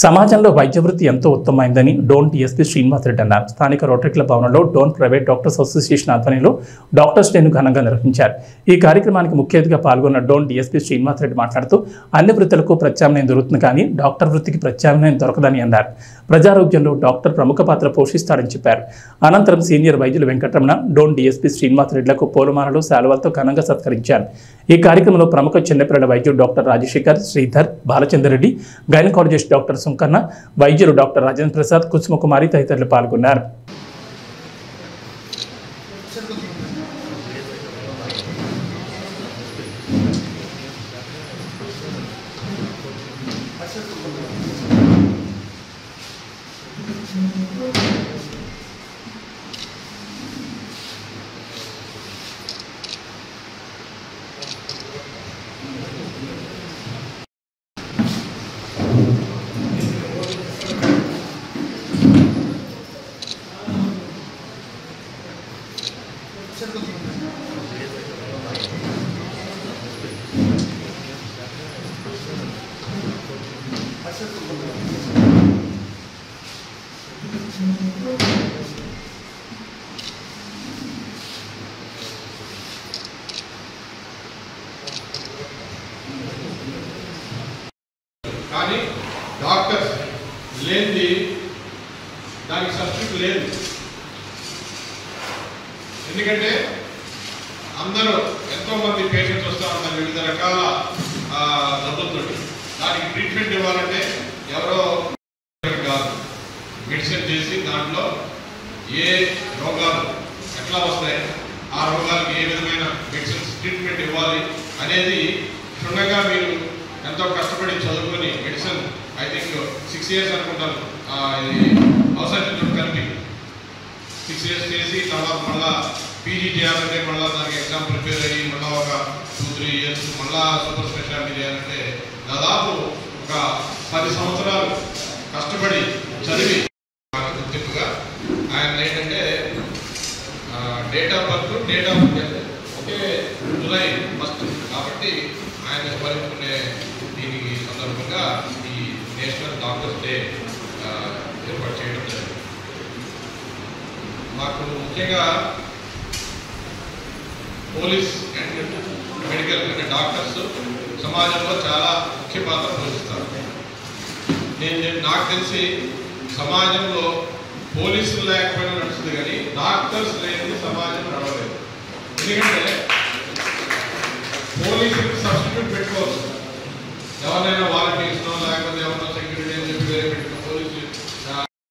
సమాజంలో వైద్య వృత్తి ఎంతో ఉత్తమమైందని డోన్ టీఎస్పీ శ్రీనివాస్ రెడ్డి అన్నారు. స్థానిక రోటరీ క్లబ్ భవనంలో డోన్ ప్రైవేట్ డాక్టర్స్ అసోసియేషన్ ఆధ్వర్యంలో డాక్టర్స్ డేను ఘనంగా నిర్వహించారు. ఈ కార్యక్రమానికి ముఖ్య అతిథిగా పాల్గొన్న డోన్ డీఎస్పీ శ్రీనివాస్ రెడ్డి మాట్లాడుతూ అన్ని వృత్తులకు ప్రత్యామ్నాయం దొరుకుతుంది, కానీ డాక్టర్ వృత్తికి ప్రత్యామ్నాయం దొరకదని అన్నారు. ప్రజారోగ్యంలో డాక్టర్ ప్రముఖ పాత్ర పోషిస్తారని చెప్పారు. అనంతరం సీనియర్ వైద్యులు వెంకటరమణ, డోన్ డీఎస్పీ శ్రీనివాస్ రెడ్డిలకు పూలమాలలు, శాలువాలతో ఘనంగా సత్కరించారు. ఈ కార్యక్రమంలో ప్రముఖ చిన్నపిల్లల వైద్యుడు doctor Rajasekhar, Sridhar, Balachandra Reddy, gynaecologist doctor Sunkanna, వైద్యులు డాక్టర్ రాజేంద్ర ప్రసాద్, కుసుమకుమారి తదితరులు పాల్గొన్నారు. కానీ డాక్టర్స్ లేనిది దానికి సబ్స్టిట్యూట్ లేదు. ఎందుకంటే అందరూ ఎంతోమంది పేషెంట్స్ వస్తూ ఉంటారు వివిధ రకాల జబ్బులతో. దానికి ట్రీట్మెంట్ ఇవ్వాలంటే ఎవరో కాదు, మెడిసిన్ చేసి దాంట్లో ఏ రోగాలు ఎట్లా వస్తాయి, ఆ రోగాలకు ఏ విధమైన మెడిసిన్స్ ట్రీట్మెంట్ ఇవ్వాలి అనేది క్షుణ్ణంగా మీరు ఎంతో కష్టపడి చదువుకొని మెడిసిన్ ఐ థింక్ 6 years అనుకుంటాను, ఇది అవసరం కలిపి 6 years చేసి తర్వాత మళ్ళా పీజీ చేయాలంటే మళ్ళీ దానికి ఎగ్జామ్ ప్రిపేర్ అయ్యి మళ్ళీ ఒక 2-3 years మళ్ళా సూపర్ స్పెషాలిటీ చేయాలంటే దాదాపు ఒక 10 సంవత్సరాలు కష్టపడి చదివి గుర్తింపుగా ఆయన ఏంటంటే date of birth okay July 1st కాబట్టి ఆయన స్మరించుకునే దీనికి సందర్భంగా ఈ నేషనల్ డాక్టర్స్ డే ఏర్పాటు చేయడం జరిగింది. మాకు ముఖ్యంగా పోలీస్ అండ్ మెడికల్ అంటే డాక్టర్స్ సమాజంలో చాలా ముఖ్య పాత్ర పోషిస్తారు. నాకు తెలిసి సమాజంలో పోలీసులు లేకపోయినా నడుస్తుంది, కానీ డాక్టర్స్ లేని సమాజం నడవలేదు. ఎందుకంటే పోలీసులకు సబ్స్టిట్యూట్ పెట్టుకోవచ్చు, ఎవరినైనా వాలంటీర్స్నో లేకపోతే ఎవరినో